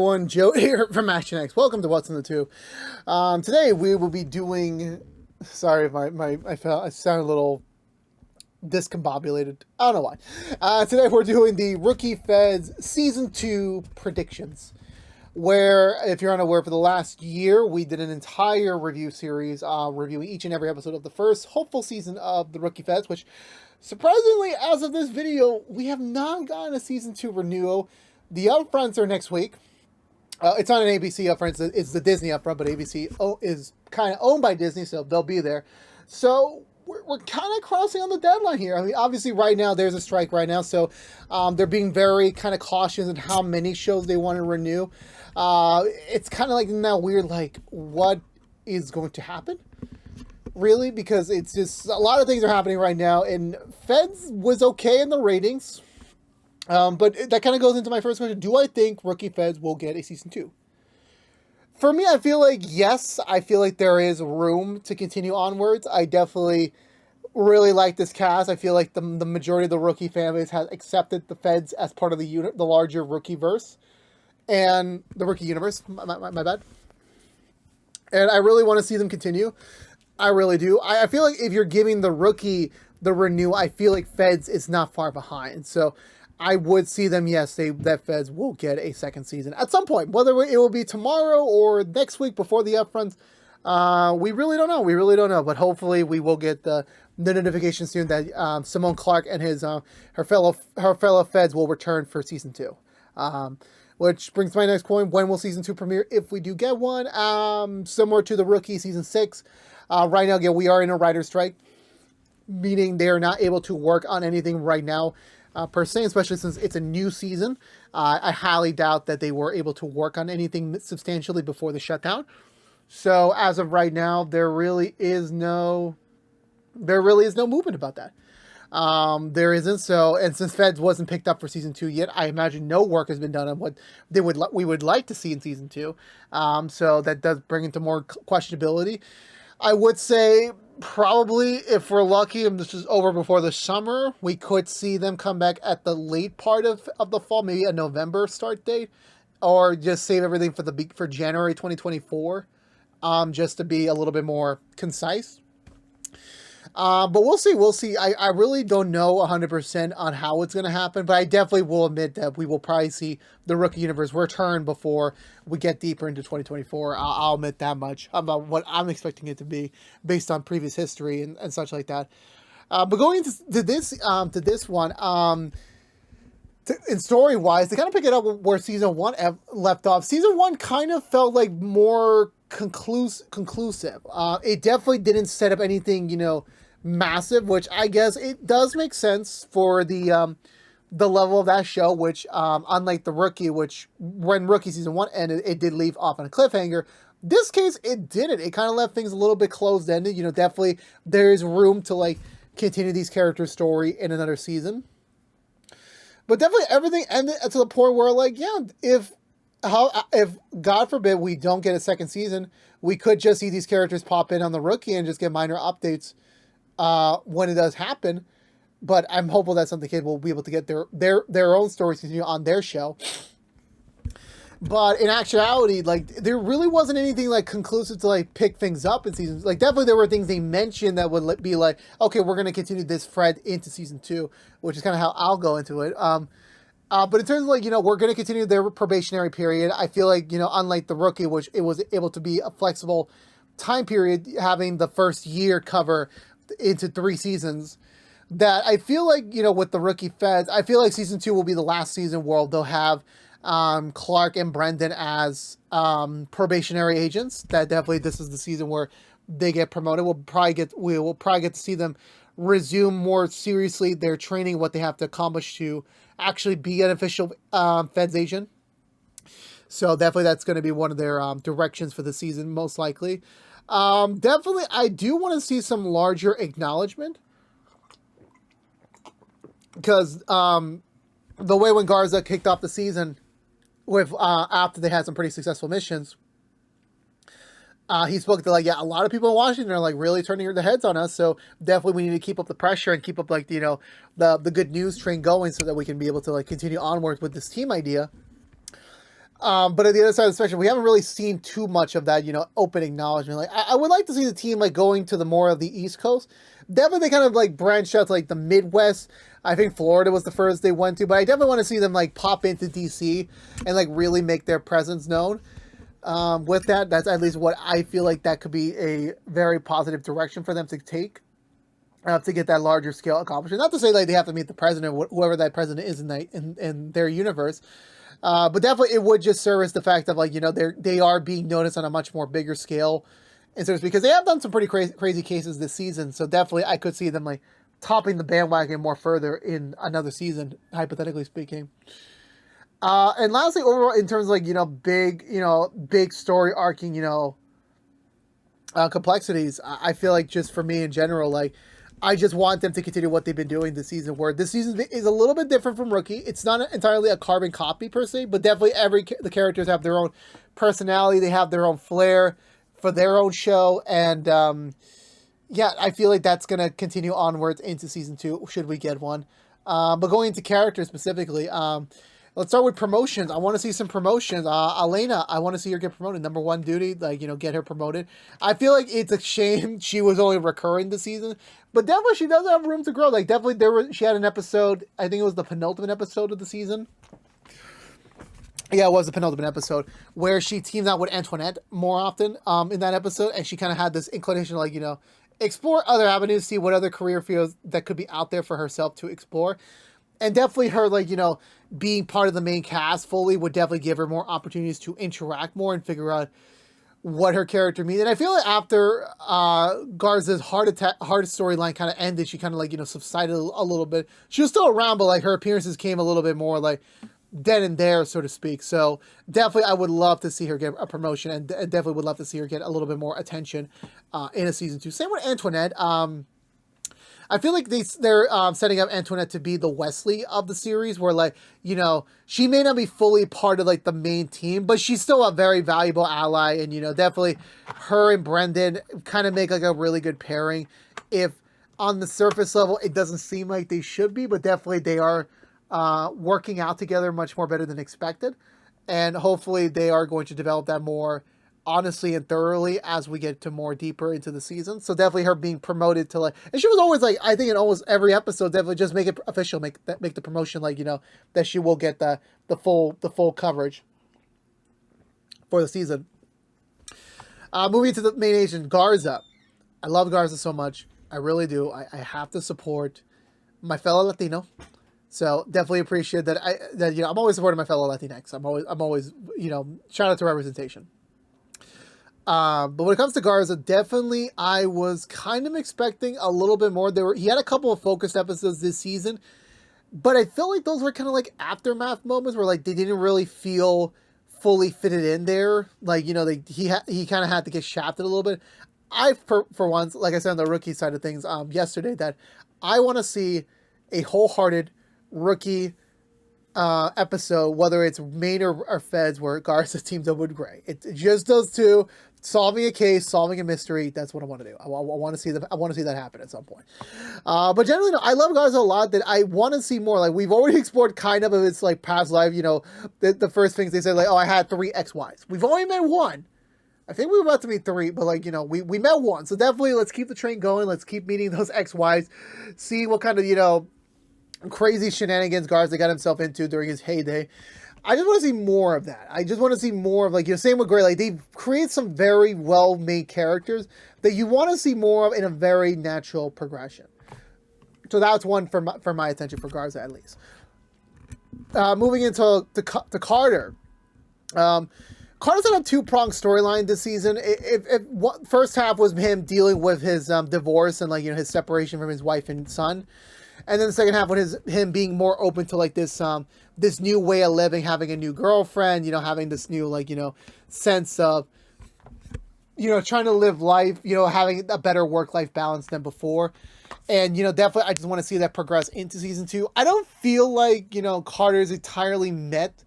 everyone, Joe here from Action X. Welcome to What's in the Tube. Today we will be doing. Sorry if I sound a little discombobulated. I don't know why. Today we're doing the Rookie Feds Season 2 predictions. Where, if you're unaware, for the last year, we did an entire review series reviewing each and every episode of the first hopeful season of the Rookie Feds, which, surprisingly, as of this video, we have not gotten a Season 2 renewal. The upfronts are next week. It's not an ABC upfront, it's the Disney upfront, but ABC is kind of owned by Disney, so they'll be there. So we're kind of crossing on the deadline here. I mean, obviously right now there's a strike right now, so they're being very kind of cautious in how many shows they want to renew. It's kind of like now weird, like what is going to happen, really, because it's just a lot of things are happening right now, and Feds was okay in the ratings. But that kind of goes into my first question. Do I think Rookie Feds will get a Season 2? For me, I feel like yes. I feel like there is room to continue onwards. I definitely really like this cast. I feel like the majority of the Rookie fan base has accepted the Feds as part of the larger Rookie verse. And the Rookie universe. My bad. And I really want to see them continue. I really do. I feel like if you're giving the Rookie the renew, I feel like Feds is not far behind. So I would see them, yes, that Feds will get a second season at some point. Whether it will be tomorrow or next week before the upfront, we really don't know. We really don't know. But hopefully we will get the notification soon that Simone Clark and her fellow Feds will return for Season 2. Which brings my next point. When will Season 2 premiere, if we do get one? Similar to the Rookie Season 6. Right now, again, we are in a writer's strike, meaning they are not able to work on anything right now. Per se, especially since it's a new season. I highly doubt that they were able to work on anything substantially before the shutdown. So as of right now, there really is no movement about that. There isn't. So, and since Feds wasn't picked up for Season 2 yet, I imagine no work has been done on what we would like to see in Season 2. So that does bring into more questionability. I would say probably, if we're lucky and this is over before the summer, we could see them come back at the late part of the fall, maybe a November start date, or just save everything for January 2024, just to be a little bit more concise. But we'll see. I really don't know 100% on how it's going to happen, but I definitely will admit that we will probably see the Rookie Universe return before we get deeper into 2024. I'll admit that much about what I'm expecting it to be based on previous history and such like that. But going into this one, in story-wise, they kind of pick it up where Season 1 left off. Season 1 kind of felt like more conclusive. It definitely didn't set up anything, massive, which I guess it does make sense for the level of that show, which unlike the Rookie, which when Rookie Season 1 ended, it did leave off on a cliffhanger. This case, it didn't. It kind of left things a little bit closed-ended. Definitely there is room to continue these characters' story in another season. But definitely everything ended to the point where if God forbid we don't get a second season, we could just see these characters pop in on the Rookie and just get minor updates when it does happen. But I'm hopeful that something kid will be able to get their own stories continue on their show. But in actuality, there really wasn't anything conclusive to pick things up in seasons. Definitely there were things they mentioned that would be okay, we're going to continue this thread into Season 2, which is kind of how I'll go into it. But in terms of we're going to continue their probationary period. I feel unlike the Rookie, which it was able to be a flexible time period, having the first year cover into 3 seasons, that I feel with the Rookie Feds, I feel like Season 2 will be the last season where they'll have Clark and Brendan as probationary agents. That definitely this is the season where they get promoted. We will probably get to see them resume more seriously their training, what they have to accomplish to actually be an official Feds agent. So definitely that's going to be one of their directions for the season, most likely. Definitely, I do want to see some larger acknowledgement, because the way when Garza kicked off the season with after they had some pretty successful missions, he spoke to a lot of people in Washington are really turning their heads on us. So definitely we need to keep up the pressure and keep up the good news train going so that we can be able to continue onward with this team idea. But at the other side of the spectrum, we haven't really seen too much of that, open acknowledgement. Like, I would like to see the team, like, going to the more of the East Coast. Definitely they kind of, like, branched out to, like, the Midwest. I think Florida was the first they went to, but I definitely want to see them, like, pop into DC and, like, really make their presence known. With that, that's at least what I feel like that could be a very positive direction for them to take. To get that larger scale accomplishment. Not to say like they have to meet the president, whoever that president is in their universe, but definitely it would just service the fact of like they are being noticed on a much more bigger scale, and so because they have done some pretty crazy cases this season. So definitely I could see them like topping the bandwagon more further in another season, hypothetically speaking. And lastly, overall in terms of like big story arcing complexities, I feel like just for me in general like. I just want them to continue what they've been doing this season, where this season is a little bit different from Rookie. It's not entirely a carbon copy per se, but definitely the characters have their own personality. They have their own flair for their own show. And I feel like that's going to continue onwards into season 2, should we get one. But going into characters specifically, let's start with promotions. I want to see some promotions. Elena, I want to see her get promoted. Number 1 duty, like, get her promoted. I feel like it's a shame she was only recurring this season, but definitely she does have room to grow. Like, definitely she had an episode, I think it was the penultimate episode of the season. Yeah, it was the penultimate episode, where she teamed out with Antoinette more often in that episode, and she kind of had this inclination to, like, explore other avenues, see what other career fields that could be out there for herself to explore. And definitely her, like, being part of the main cast fully would definitely give her more opportunities to interact more and figure out what her character means. And I feel like after Garza's heart storyline kind of ended, she kind of, like, subsided a little bit. She was still around, but, like, her appearances came a little bit more, like, then and there, so to speak. So definitely I would love to see her get a promotion, and definitely would love to see her get a little bit more attention in a season 2. Same with Antoinette. I feel like they're setting up Antoinette to be the Wesley of the series, where, like, she may not be fully part of, like, the main team, but she's still a very valuable ally, and, definitely her and Brendan kind of make, like, a really good pairing. If on the surface level, it doesn't seem like they should be, but definitely they are working out together much more better than expected, and hopefully they are going to develop that more honestly and thoroughly as we get to more deeper into the season. So definitely her being promoted to, like, and she was always, like, I think in almost every episode, definitely just make it official, make the promotion, like, that she will get the full coverage for the season. Moving to the main agent, Garza. I love Garza so much. I really do. I have to support my fellow Latino. So definitely appreciate that. I'm always supporting my fellow Latinx. I'm always shout out to representation. But when it comes to Garza, definitely I was kind of expecting a little bit more. He had a couple of focused episodes this season, but I felt like those were kind of like aftermath moments where, like, they didn't really feel fully fitted in there. Like, he kind of had to get shafted a little bit. For once, like I said on the Rookie side of things yesterday, that I want to see a wholehearted Rookie episode, whether it's Maine or Feds, where Garza teams up with Gray. It's just those two solving a case, solving a mystery. That's what I want to do. I want to see that. I want to see that happen at some point. But generally, no, I love Garza a lot. That I want to see more. Like, we've already explored kind of its, like, past life. The first things they said, like, oh, I had 3 ex-wives. We've only met 1. I think we were about to meet 3, but, like, we met 1. So definitely let's keep the train going. Let's keep meeting those ex-wives. See what kind of, crazy shenanigans Garza got himself into during his heyday. I just want to see more of that. I just want to see more of, like, same with Gray. Like, they've created some very well-made characters that you want to see more of in a very natural progression. So that's one for my attention for Garza, at least. Moving into Carter. Carter's had a 2-pronged storyline this season. First half was him dealing with his divorce and, like, his separation from his wife and son. And then the second half was him being more open to, like, this new way of living, having a new girlfriend, having this new, like, sense of, trying to live life, having a better work-life balance than before. And, definitely I just want to see that progress into season 2. I don't feel like, Carter's entirely met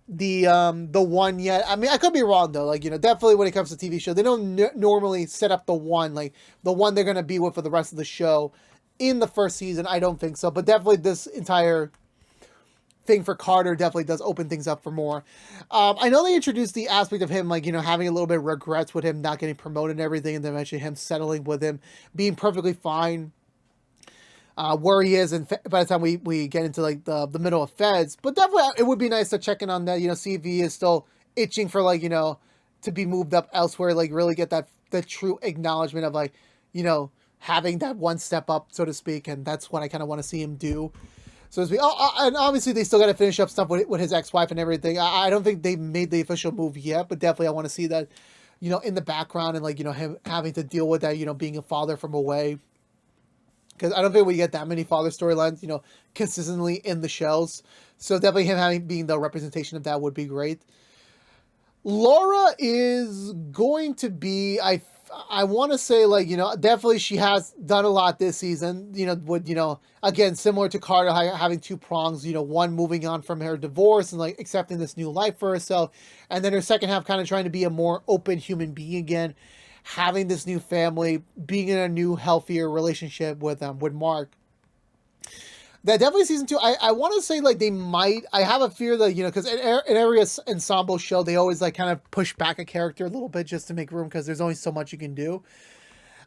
the one yet. I mean, I could be wrong, though. Like, definitely when it comes to TV show, they don't normally set up the one they're going to be with for the rest of the show in the first season. I don't think so, but definitely this entire thing for Carter definitely does open things up for more. I know they introduced the aspect of him, like, having a little bit of regrets with him not getting promoted and everything, and then eventually him settling with him, being perfectly fine where he is, and by the time we get into like the middle of Feds. But definitely it would be nice to check in on that, see if he is still itching for like, to be moved up elsewhere, like really get that the true acknowledgement of like, having that one step up, so to speak. And that's what I kind of want to see him do, so to speak. And obviously they still got to finish up stuff with his ex-wife and everything. I don't think they made the official move yet, but definitely I want to see that, in the background, and like, him having to deal with that, being a father from away. Because I don't think we get that many father storylines, consistently in the shows. So definitely him being the representation of that would be great. Laura is going to be, I want to say, like, definitely she has done a lot this season, with, again, similar to Carter, having two prongs, one moving on from her divorce and like accepting this new life for herself. And then her second half kind of trying to be a more open human being again, having this new family, being in a new, healthier relationship with Mark. That definitely season 2, I want to say, like, they might, I have a fear that, because in every ensemble show, they always, like, kind of push back a character a little bit just to make room, because there's only so much you can do.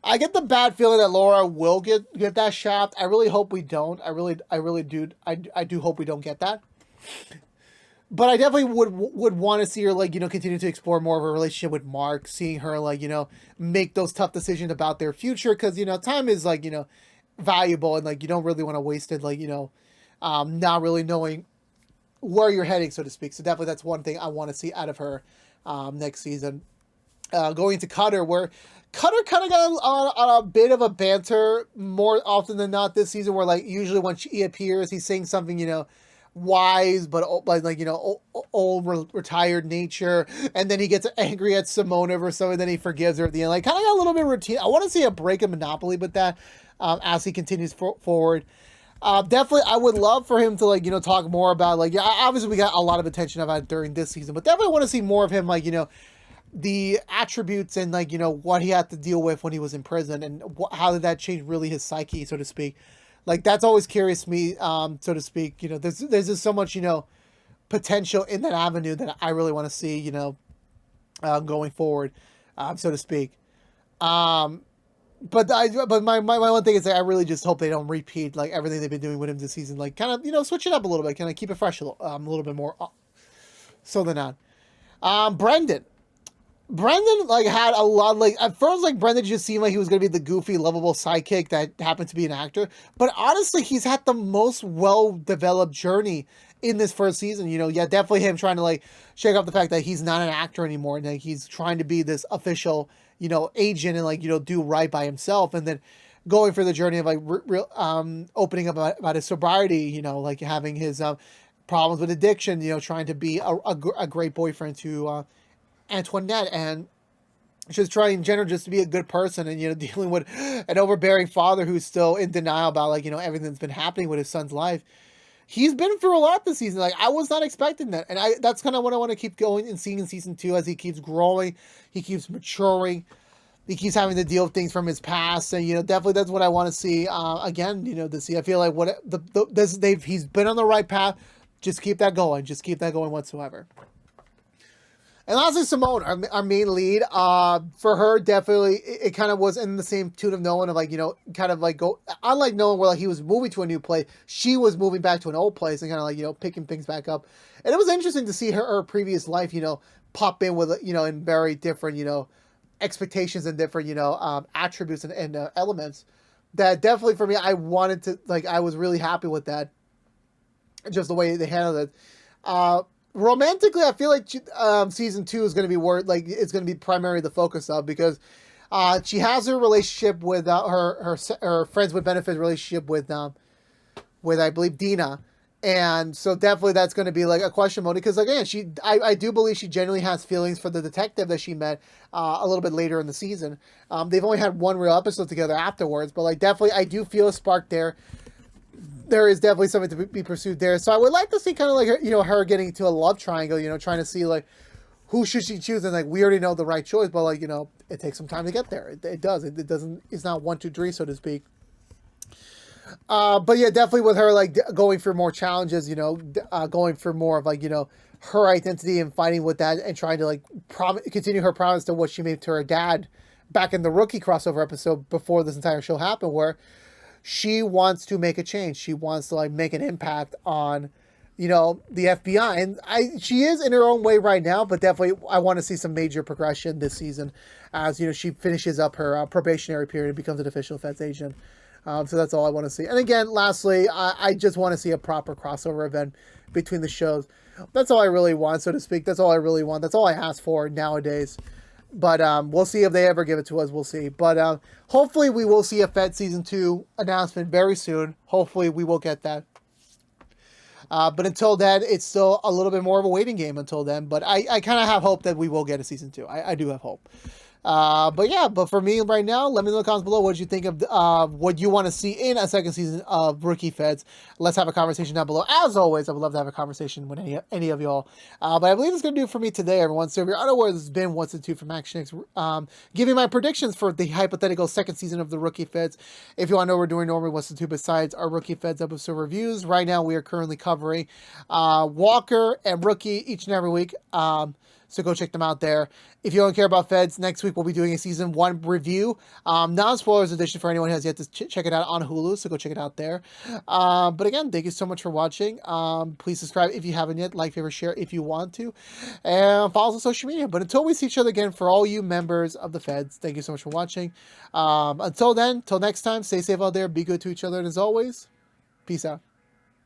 I get the bad feeling that Laura will get that shaft. I really hope we don't. I really do. I do hope we don't get that. But I definitely would want to see her, like, continue to explore more of a relationship with Mark, seeing her, like, make those tough decisions about their future, because, time is, like, valuable, and like you don't really want to waste it, like, not really knowing where you're heading, so to speak. So definitely that's one thing I want to see out of her next season. Going to Cutter, where Cutter kind of got on a bit of a banter more often than not this season, where like usually when he appears, he's saying something wise, but like old retired nature, and then he gets angry at Simona for something, then he forgives her at the end. Like, kind of got a little bit routine. I want to see a break of Monopoly with that as he continues forward. Definitely, I would love for him to, like, talk more about, like, obviously we got a lot of attention about it during this season, but definitely want to see more of him, like, the attributes and, like, what he had to deal with when he was in prison, and how did that change really his psyche, so to speak. Like, that's always curious to me, so to speak. There's just so much, potential in that avenue that I really want to see, going forward, so to speak. But my one thing is that I really just hope they don't repeat, like, everything they've been doing with him this season. Like, kind of, switch it up a little bit, kind of keep it fresh a little bit more, so than not. Brendan, like, had a lot, like, at first, like, Brendan just seemed like he was going to be the goofy, lovable sidekick that happened to be an actor. But honestly, he's had the most well-developed journey in this first season. Definitely him trying to, like, shake off the fact that he's not an actor anymore, and that he's trying to be this official, agent, and, like, do right by himself. And then going for the journey of, like, opening up about his sobriety, like, having his problems with addiction, trying to be a great boyfriend to Antoinette, and just trying in general just to be a good person, and dealing with an overbearing father who's still in denial about, like, everything that's been happening with his son's life. He's been through a lot this season. Like, I was not expecting that, and that's kind of what I want to keep going and seeing in season 2, as he keeps growing, he keeps maturing, he keeps having to deal with things from his past, and definitely that's what I want to see again. To see. I feel like he's been on the right path. Just keep that going. Just keep that going whatsoever. And lastly, Simone, our main lead, for her, definitely, it kind of was in the same tune of Nolan, of, like, kind of like unlike Nolan, where, like, he was moving to a new place, she was moving back to an old place and kind of, like, picking things back up. And it was interesting to see her previous life, pop in with, in very different, expectations and different, attributes and elements that definitely for me, I wanted to, like, I was really happy with that. Just the way they handled it. Romantically, I feel like season 2 is going to be it's going to be primarily the focus of, because she has her relationship with her friends with benefits relationship with I believe Dina, and so definitely that's going to be, like, a question mark, because, like, again, I do believe she genuinely has feelings for the detective that she met a little bit later in the season. They've only had one real episode together afterwards, but, like, definitely I do feel a spark there. There is definitely something to be pursued there. So I would like to see kind of, like, her getting into a love triangle, trying to see, like, who should she choose? And, like, we already know the right choice, but, like, it takes some time to get there. It does. It doesn't, it's not 1, 2, 3, so to speak. But yeah, definitely with her like going for more challenges, going for more of like her identity and fighting with that and trying to like continue her promise to what she made to her dad back in the Rookie crossover episode before this entire show happened, where she wants to make a change. She wants to like make an impact on, the FBI, and she is in her own way right now. But definitely, I want to see some major progression this season, as she finishes up her probationary period and becomes an official Feds agent. So that's all I want to see. And again, lastly, I just want to see a proper crossover event between the shows. That's all I really want, so to speak. That's all I really want. That's all I ask for nowadays. But we'll see if they ever give it to us. We'll see. But hopefully we will see a Fed Season 2 announcement very soon. Hopefully we will get that. But until then, it's still a little bit more of a waiting game until then. But I kind of have hope that we will get a Season 2. I do have hope. But for me right now, let me know in the comments below what you think of what you want to see in a second season of Rookie Feds. Let's have a conversation down below. As always, I would love to have a conversation with any of y'all. But I believe it's going to do it for me today, everyone. So if you're unaware, this has been What's the Two from ActionX, giving my predictions for the hypothetical second season of the Rookie Feds. If you want to know what we're doing normally, What's the Two besides our Rookie Feds episode reviews, right now we are currently covering Walker and Rookie each and every week. So go check them out there. If you don't care about Feds, next week we'll be doing a Season 1 review. Non-spoilers edition for anyone who has yet to check it out on Hulu, so go check it out there. But again, thank you so much for watching. Please subscribe if you haven't yet. Like, favorite, share if you want to. And follow us on social media. But until we see each other again, for all you members of the Feds, thank you so much for watching. Until then, till next time, stay safe out there. Be good to each other. And as always, peace out.